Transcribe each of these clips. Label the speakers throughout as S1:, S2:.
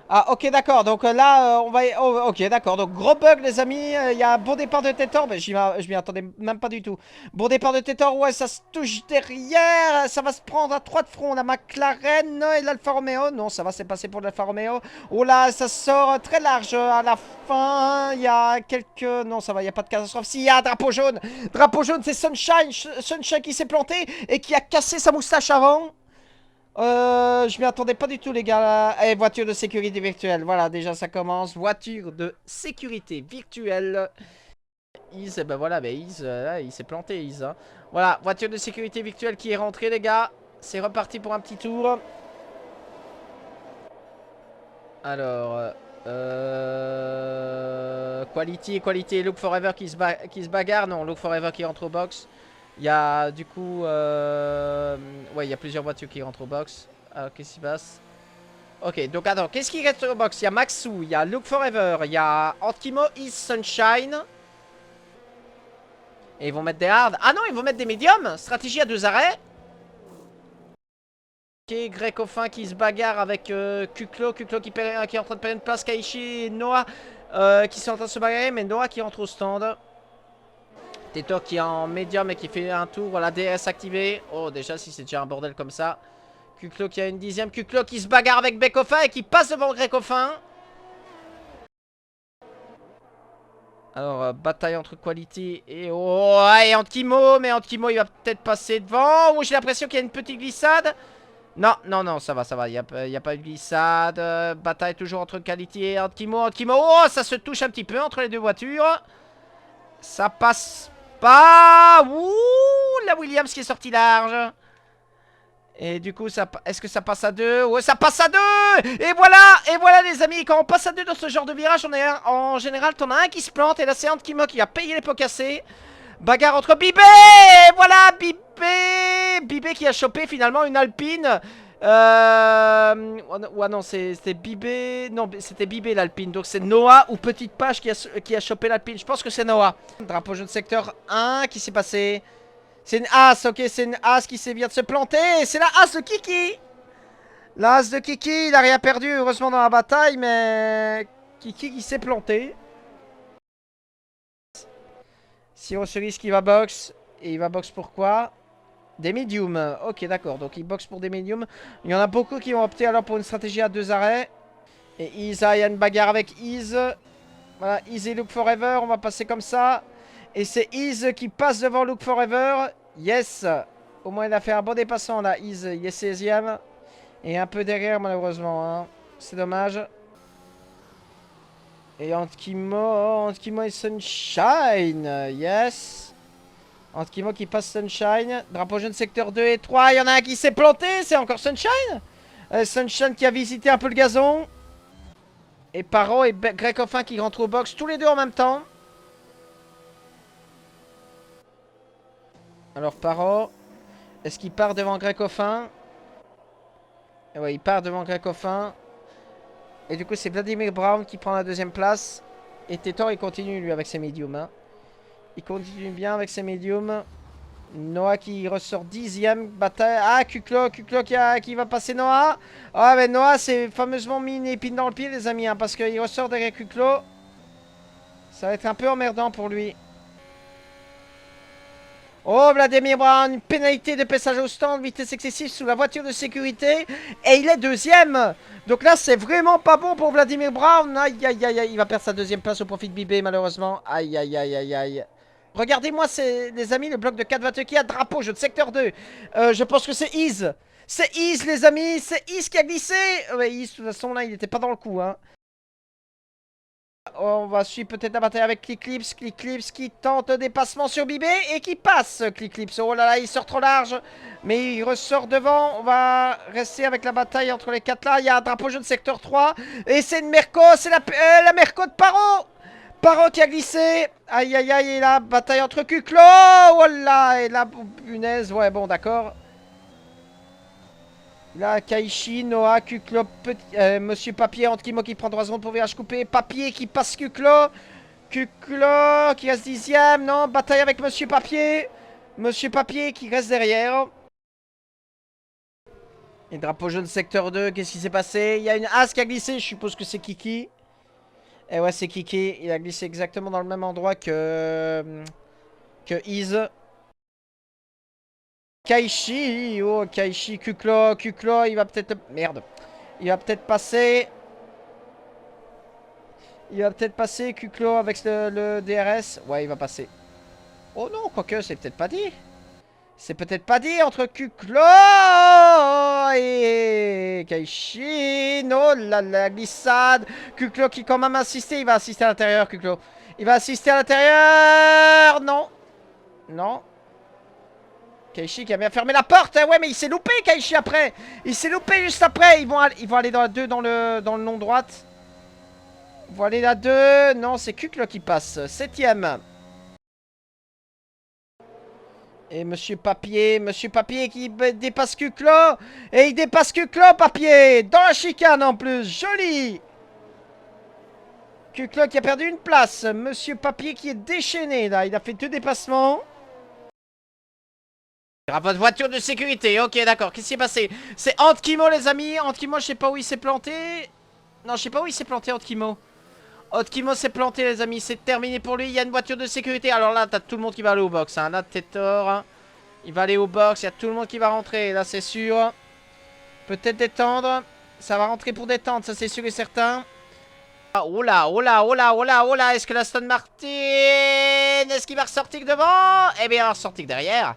S1: Ah, ok, d'accord. Donc là, on va. Oh, ok, d'accord. Donc, gros bug, les amis. Il y a un bon départ de Tétor. Mais je m'y attendais même pas du tout. Bon départ de Tétor. Ouais, ça se touche derrière. Ça va se prendre à 3 de front. La McLaren et l'Alfa Romeo. Non, ça va, c'est passé pour l'Alfa Romeo. Oh là, ça sort très large à la fin. Il y a quelques. Non, ça va, il n'y a pas de catastrophe. Si, il y a un drapeau jaune. Drapeau jaune, c'est Sunshine. Sunshine qui s'est planté et qui a cassé sa moustache avant. Je m'y attendais pas du tout, les gars. Là. Eh, voiture de sécurité virtuelle. Voilà, déjà ça commence. Voiture de sécurité virtuelle. Is, eh ben voilà, mais Is, là, il s'est planté, Is. Hein. Voilà, voiture de sécurité virtuelle qui est rentrée, les gars. C'est reparti pour un petit tour. Alors, Quality et Look Forever qui se bagarrent. Non, Look Forever qui rentre au box. Il y a du coup, ouais, il y a plusieurs voitures qui rentrent au box. Alors, qu'est-ce qui se passe? Ok, donc attends, qu'est-ce qui reste au box? Il y a Maxou, il y a Look Forever, il y a Antkimo, Is Sunshine. Et ils vont mettre des hard. Ah non, ils vont mettre des médiums. Stratégie à 2 arrêts. Ok, Greg Coffin qui se bagarre avec Kuklo. Kuklo qui est en train de perdre une place. Kaishi et Noah qui sont en train de se bagarrer. Mais Noah qui rentre au stand. Tetor qui est en médium et qui fait un tour. Voilà, DRS activé. Oh, déjà, si c'est déjà un bordel comme ça. Kuklo qui a une dixième. Kuklo qui se bagarre avec Bekoffin et qui passe devant Greg Coffin. Alors, bataille entre Quality et... Oh, et Antkimo. Mais Antkimo, il va peut-être passer devant. Oh, j'ai l'impression qu'il y a une petite glissade. Non, non, non, ça va, ça va. Il y a pas eu de glissade. Bataille toujours entre Quality et Antkimo. Antkimo, oh, ça se touche un petit peu entre les deux voitures. Ça passe pas. Ouh, la Williams qui est sortie large. Et du coup, est-ce que ça passe à 2? Ouais, ça passe à 2. Et voilà les amis, quand on passe à 2 dans ce genre de virage, en général, t'en as un qui se plante. Et là, c'est Antkimo qui a payé les pots cassés. Bagarre entre Bibé. Et voilà, Bibé. Bibé qui a chopé finalement une Alpine. Ouais, non, c'était Bibé. Non, c'était Bibé l'Alpine. Donc c'est Noah ou Petite Page qui a chopé l'Alpine. Je pense que c'est Noah. Drapeau jaune secteur 1 qui s'est passé. C'est une As, ok, c'est une As qui vient de se planter. C'est la As de Kiki. La As de Kiki, il a rien perdu heureusement dans la bataille, mais Kiki qui s'est planté. Siro Cerise qui va box. Et il va box pourquoi? Des mediums. Ok, d'accord. Donc il boxe pour des mediums. Il y en a beaucoup qui ont opté alors pour une stratégie à 2 arrêts. Et Isa, il y a une bagarre avec Iz. Voilà, Iz et Look Forever. On va passer comme ça. Et c'est Iz qui passe devant Look Forever. Yes. Au moins il a fait un bon dépassement là. Iz, il est 16ème. Et un peu derrière malheureusement. Hein. C'est dommage. Et Antkimo et Sunshine. Yes. Antkimo qui passe Sunshine. Drapeau jaune secteur 2 et 3. Il y en a un qui s'est planté. C'est encore Sunshine. Sunshine qui a visité un peu le gazon. Et Paro et Greg Coffin qui rentrent au box. Tous les deux en même temps. Alors Paro. Est-ce qu'il part devant Greg Coffin? Ouais, il part devant Greg Coffin. Et du coup, c'est Vladimir Brown qui prend la deuxième place. Et Tétor, il continue lui avec ses médiums. Hein. Il continue bien avec ses médiums. Noah qui ressort 10ème bataille. Ah, Kuklo qui va passer Noah. Ah, mais Noah, c'est fameusement mis une épine dans le pied, les amis. Hein, parce qu'il ressort derrière Kuklo. Ça va être un peu emmerdant pour lui. Oh, Vladimir Brown, une pénalité de passage au stand, vitesse excessive sous la voiture de sécurité. Et il est deuxième. Donc là, c'est vraiment pas bon pour Vladimir Brown. Aïe, aïe, aïe, aïe. Il va perdre sa deuxième place au profit de Bibé, malheureusement. Aïe, aïe, aïe, aïe, aïe. Regardez-moi, les amis, le bloc de 4 voitures qui a drapeau, jeu de secteur 2. Je pense que c'est Iz. C'est Iz, les amis. C'est Iz qui a glissé. Ouais, Iz, de toute façon, là, il était pas dans le coup. Hein. On va suivre peut-être la bataille avec Clicklips. Clicklips qui tente dépassement sur Bibé et qui passe Clicklips. Oh là là, il sort trop large. Mais il ressort devant. On va rester avec la bataille entre les 4 là. Il y a un drapeau jaune secteur 3. Et c'est une Merco. C'est la Merco de Paro. Paro qui a glissé. Aïe aïe aïe. Et la bataille entre Kuklo. Oh là. Et la punaise. Ouais, bon, d'accord. Là, Kaishi, Noah, Kuklo, Monsieur Papier, Antkimo qui prend 3 secondes pour virage coupé. Papier qui passe Kuklo. Kuklo qui reste 10ème. Non, bataille avec Monsieur Papier. Monsieur Papier qui reste derrière. Et drapeau jaune secteur 2, qu'est-ce qui s'est passé? Il y a une As qui a glissé, je suppose que c'est Kiki. Et ouais, c'est Kiki, il a glissé exactement dans le même endroit que Iz. Kaishi, oh Kaishi, Kuklo, il va peut-être... Merde. Il va peut-être passer... Kuklo avec le DRS. Ouais, il va passer. Oh non, quoique, c'est peut-être pas dit. C'est peut-être pas dit entre Kuklo et Kaishi. Oh la glissade. Kuklo qui quand même assisté. Il va assister à l'intérieur, Kuklo. Il va assister à l'intérieur. Non. Non. Kaishi qui a bien fermé la porte. Ouais, mais il s'est loupé, Kaishi, après. Il s'est loupé juste après. Ils vont aller dans la 2 dans le non droite. Ils vont aller la 2. Non, c'est Kuklo qui passe. 7ème. Et Monsieur Papier qui dépasse Kuklo. Et il dépasse Kuklo, Papier. Dans la chicane en plus. Joli. Kuklo qui a perdu une place. Monsieur Papier qui est déchaîné là. Il a fait 2 dépassements. Votre voiture de sécurité. Ok, d'accord. Qu'est-ce qui s'est passé? C'est Antkimo, les amis. Antkimo, je sais pas où il s'est planté. Non, je sais pas où il s'est planté, Antkimo. Antkimo s'est planté, les amis. C'est terminé pour lui. Il y a une voiture de sécurité. Alors là, t'as tout le monde qui va aller au box. Hein. Là, Tétor. Hein. Il va aller au box. Il y a tout le monde qui va rentrer. Là, c'est sûr. Peut-être détendre. Ça va rentrer pour détendre. Ça, c'est sûr et certain. Oh là, oh là, oh là, oh là, oh là. Est-ce que l'Aston Martin... Est-ce qu'il va ressortir devant? Eh bien, il va ressortir derrière.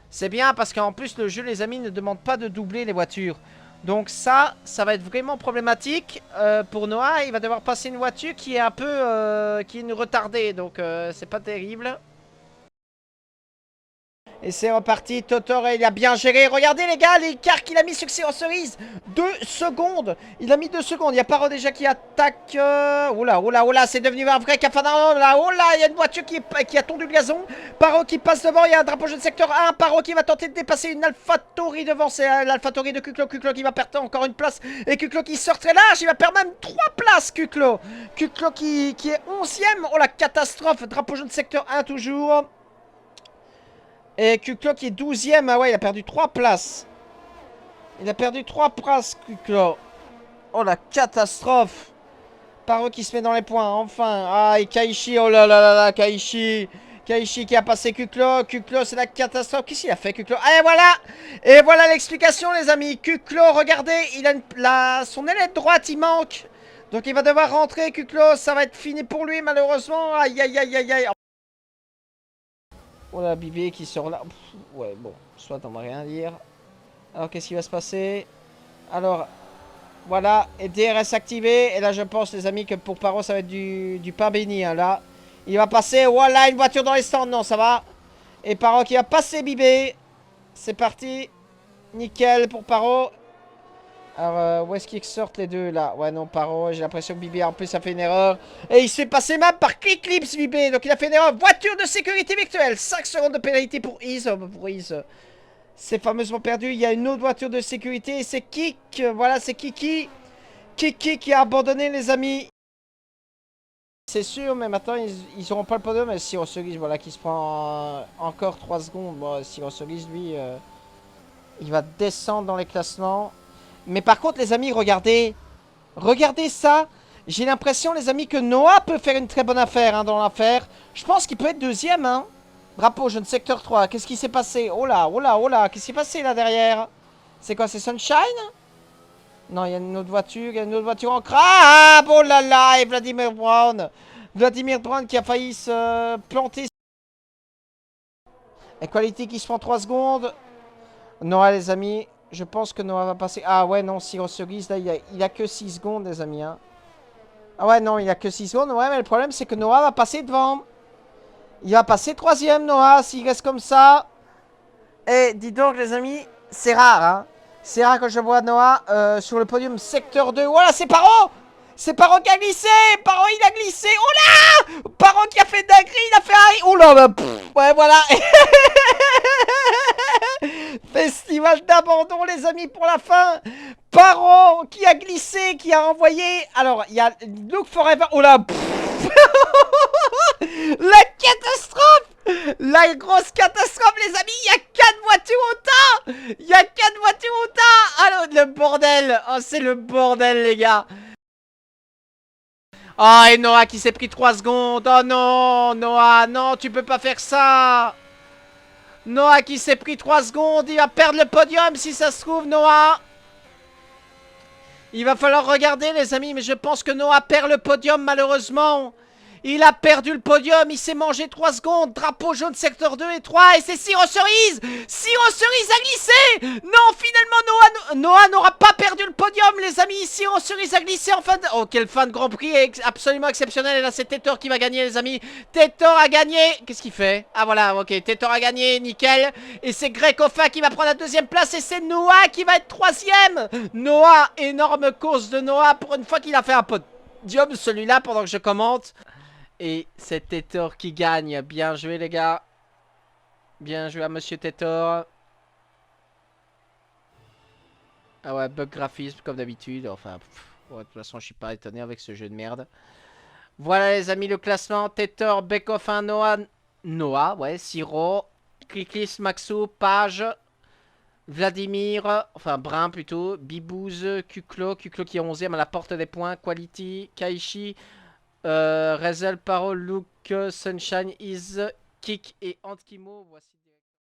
S1: C'est bien parce qu'en plus le jeu, les amis, ne demande pas de doubler les voitures. Donc ça va être vraiment problématique pour Noah. Il va devoir passer une voiture qui est un peu qui est une retardée. Donc c'est pas terrible. Et c'est reparti, Totoro, il a bien géré. Regardez les gars, l'écart qu'il a mis sur Siro Cerise. 2 secondes. Il a mis 2 secondes. Il y a Paro déjà qui attaque. Oula, oula, oula, c'est devenu un vrai cafarnaum. Là, oh là, il y a une voiture qui a tondu le gazon. Paro qui passe devant. Il y a un drapeau jaune secteur 1. Paro qui va tenter de dépasser une AlphaTauri devant. C'est l'AlphaTauri de Kuklo. Kuklo qui va perdre encore une place. Et Kuklo qui sort très large. Il va perdre même 3 places, Kuklo. Kuklo qui est 11ème. Oh la catastrophe. Drapeau jaune secteur 1 toujours. Et Kuklo qui est 12ème. Ah ouais, il a perdu 3 places. Il a perdu 3 places, Kuklo. Oh la catastrophe. Paro qui se met dans les points, enfin. Ah, et Kaishi, oh là là là là, Kaishi. Kaishi qui a passé Kuklo. Kuklo, c'est la catastrophe. Qu'est-ce qu'il a fait, Kuklo? Ah, et voilà. Et voilà l'explication, les amis. Kuklo, regardez, il a son ailette droite, il manque. Donc il va devoir rentrer, Kuklo. Ça va être fini pour lui, malheureusement. Aïe, aïe, aïe, aïe, aïe. Oh là, Bibé qui sort là. Pff, ouais, bon, soit on va rien dire. Alors, qu'est-ce qui va se passer? Alors, voilà, et DRS activé. Et là, je pense, les amis, que pour Paro, ça va être du pain béni. Hein, là, il va passer. Voilà, une voiture dans les stands. Non, ça va. Et Paro qui va passer Bibé. C'est parti. Nickel pour Paro. Alors, où est-ce qu'ils sortent les deux là? Ouais, non, Paro, j'ai l'impression que Bibé en plus a fait une erreur. Et il se fait passer même par Clips Bibé. Donc il a fait une erreur. Voiture de sécurité virtuelle. 5 secondes de pénalité pour Iz. C'est fameusement perdu. Il y a une autre voiture de sécurité. C'est Kik. Voilà, c'est Kiki. Kiki qui a abandonné, les amis. C'est sûr, mais maintenant ils auront pas le podium. Mais Siro Cerise, voilà, qui se prend encore 3 secondes. Bon, Siro Cerise, lui, il va descendre dans les classements. Mais par contre, les amis, regardez. Regardez ça. J'ai l'impression, les amis, que Noah peut faire une très bonne affaire hein, dans l'affaire. Je pense qu'il peut être 2ème. Hein. Drapeau, jeune secteur 3. Qu'est-ce qui s'est passé? Oh là, oh là, oh là. Qu'est-ce qui s'est passé là derrière? C'est quoi? C'est Sunshine? Non, il y a une autre voiture. Il y a une autre voiture en crabe. Oh là là. Et Vladimir Brown. Vladimir Brown qui a failli se planter. Equality qui se prend 3 secondes. Noah, les amis. Je pense que Noah va passer. Ah ouais, non, Siro Cerise, là, il a que 6 secondes, les amis. Hein. Ah ouais, non, il a que 6 secondes. Ouais, mais le problème, c'est que Noah va passer devant. Il va passer 3ème, Noah, s'il reste comme ça. Et dis donc, les amis, c'est rare, hein. C'est rare que je vois Noah sur le podium secteur 2. Voilà, c'est Paro. C'est Paro qui a glissé. Paro, il a glissé. Oh là. Paro qui a fait dinguerie, il a fait un... Oh là, bah, pff, ouais, voilà. Festival d'abandon, les amis, pour la fin. Paro qui a glissé, qui a envoyé. Alors, il y a Look Forever. Oh là. La catastrophe. La grosse catastrophe, les amis. Il y a 4 voitures au tas. Il y a 4 voitures au tas. Alors bordel. Oh, c'est le bordel, les gars. Oh, et Noah qui s'est pris 3 secondes. Oh non, Noah, non, tu peux pas faire ça. Noah qui s'est pris 3 secondes. Il va perdre le podium si ça se trouve, Noah. Il va falloir regarder, les amis, mais je pense que Noah perd le podium, malheureusement. Il a perdu le podium, il s'est mangé 3 secondes. Drapeau jaune secteur 2 et 3. Et c'est Siro Cerise. Siro Cerise a glissé. Non, finalement, Noah n'aura pas perdu le podium, les amis. Siro Cerise a glissé en fin de... Oh, quelle fin de Grand Prix absolument exceptionnelle. Et là, c'est Tetor qui va gagner, les amis. Tetor a gagné. Qu'est-ce qu'il fait? Ah, voilà, ok. Tetor a gagné, nickel. Et c'est Greg Hoffa qui va prendre la 2e place. Et c'est Noah qui va être 3e. Noah, énorme course de Noah. Pour une fois qu'il a fait un podium, celui-là, pendant que je commente. Et c'est Tetor qui gagne. Bien joué, les gars. Bien joué à Monsieur Tetor. Ah ouais, bug graphisme comme d'habitude. Enfin, ouais, de toute façon, je suis pas étonné avec ce jeu de merde. Voilà, les amis, le classement. Tetor, Bekoff, Noah. Noah, ouais, Siro. Cliclis, Maxou, Page. Vladimir, enfin Brun plutôt. Bibouze, Kuklo qui est 11e à la porte des points. Quality, Kaishi. Rezel, Parole, Luke, Sunshine, Is, Kick et Antkimo. Voici.